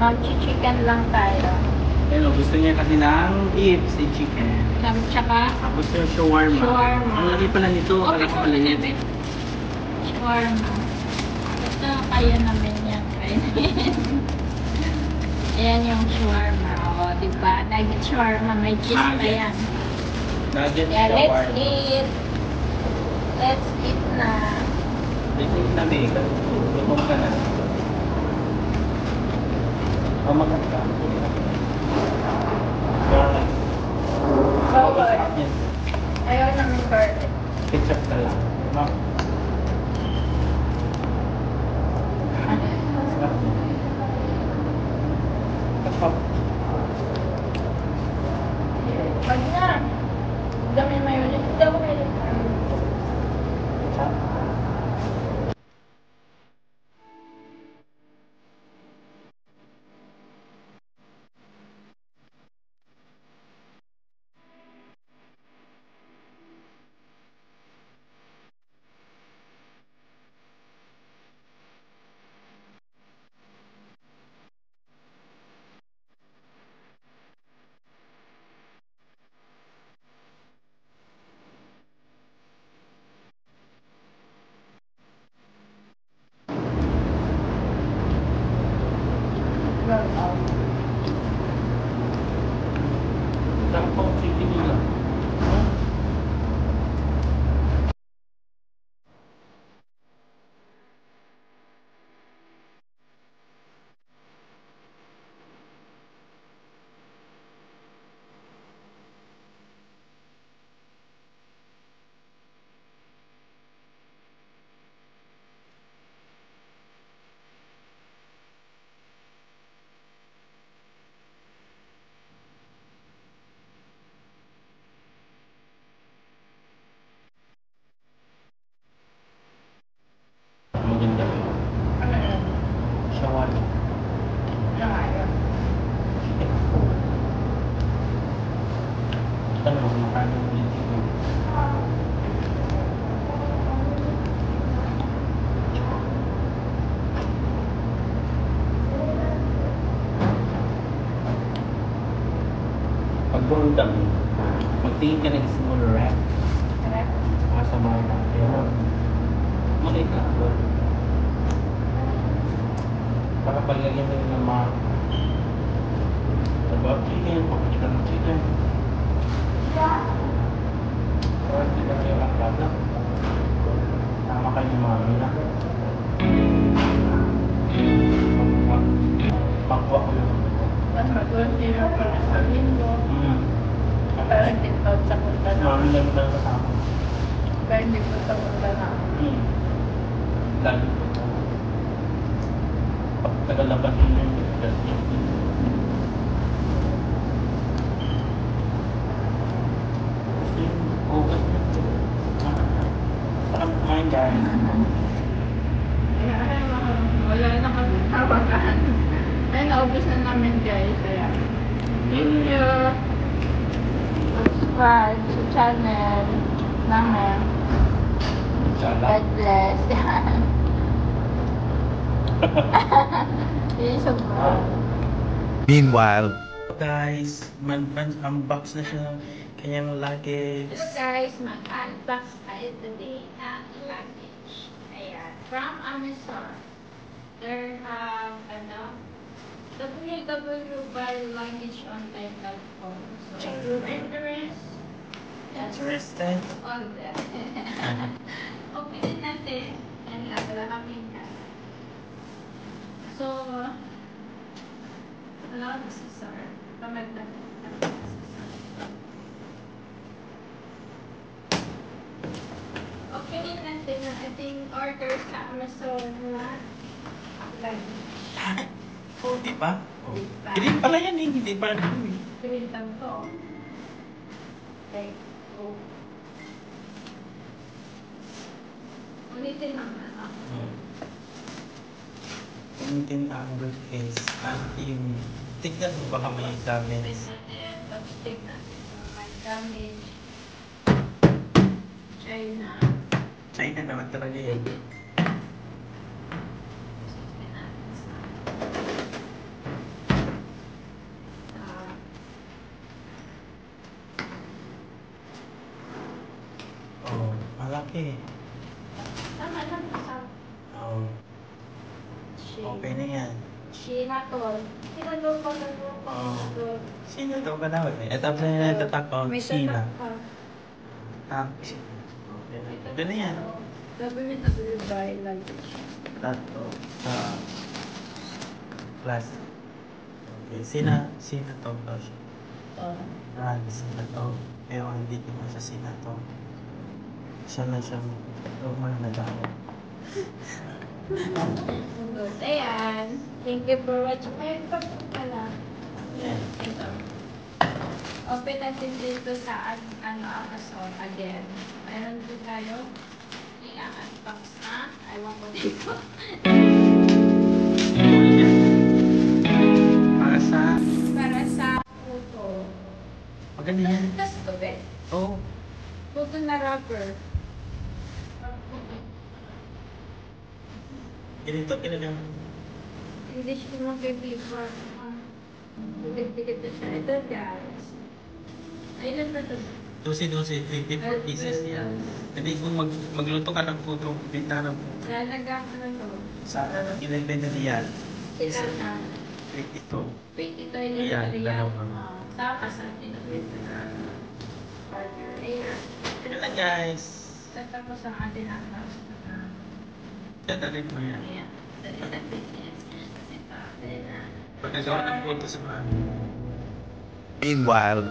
Mag-chicken lang tayo. Pero gusto niya kasi ng beef, si chicken. Tsaka? Tapos yung shawarma. Shawarma. Ang laki pala nito. Akala ko pala yan. Shawarma. Ito, kaya namin yan. Ayan yung shawarma. O, diba? Nugget shawarma. May cheese pa yan. Nugget Yeah, shawarma. let's eat. Let's eat na. Let's eat na, Beka. Lumong ka na. Makan ka. Garlic. Bawal. Ayaw namin garlic. Ketchup ka lang. No? Ketchup. Wag na. Dami mayonnaise daw. Ketchup. Saan po titigil? Maganda. Shawarma. Ano, makano ulit ito? Pag buntang, magtingin ka ng small wrap. Sa mga natin. Maliit lang po. Para paglagyan mo yung mga sabab chicken, papachikan ng chicken. Or di ba kayo lakad na? Tama kayo yung mga mina. Pakwa ko yun. Mas mag-continue pa na sa linggo. Parang dito sa punta na. Marami lang lang kasama. Kaya hindi po sa punta na. Lagi po. Pagkagalaban yun yung bigas niya. Kasi yung ugat niya. Sarap kumain guys. Wala na kami tawagan. Ay, naubos na namin guys. Kaya, thank you. Subscribe sa channel namin. God bless. Meanwhile, Guys, unbox na siya ng kanyang luggage. So guys, mag-unbox tayo today ng luggage. Ayan, from Amazon. There have, www.luggageonline.com. So if you're Interested? all that. Openin natin. Ayan lang, wala kaming So, wala kang scissor. Pamagdag natin ang scissor. Openin natin ang ating order sa Amazon na luggage. Oh, di ba? Diba? Hindi pala yan eh. Hindi pala yan eh. Pinitang to. Okay. So, ulitin naman ako. Ulitin ang briefcase at yung tignan mo baka may damage. Pinatid. Tapos tignan. May damage. China. China naman talaga yan. Okay. Tama lang sa Oh, okay na yan. Sheena to. Sinalo ko. Sino to ba na? Tapos na natatak ko. May Sina. tatak pa. Ito na yan. Sabi mo ito sa bahay lang. Tato. Plus. Okay. Sina to. Sina to. Pero hindi ko na siya sina to. Siya na siya. Roman na daw. Good. Ayan. Thank you for watching. Ay, ito po pala. Ito. Open natin dito sa Amazon again. Meron din tayo. I-unbox na. Ewan ko dito. Para sa puto. Maganda yan. Tapos ito, be. Oo. Puto na rubber. Ganito, kinagang. Hindi siya mag-paper. Dikit-dikit na siya. Ito, guys. Ayun na ito. 12, 24 pieces yan. Hindi kung magluto ka ng puto, binta ng puto. Lalagyan ko na ito. Sana kinagpenda niyan. Ilan na? 22. Wait, ito ay Yan, nilagyan. dalawa. Tapos ang pinagpita na partner. Ayan. Yan lang guys. Tapos ang ating house na. Dadalhin mo yan. Ayan. Dali natin yan. Ito. Dali na. Pagkagawa ng puto sa mga. Meanwhile,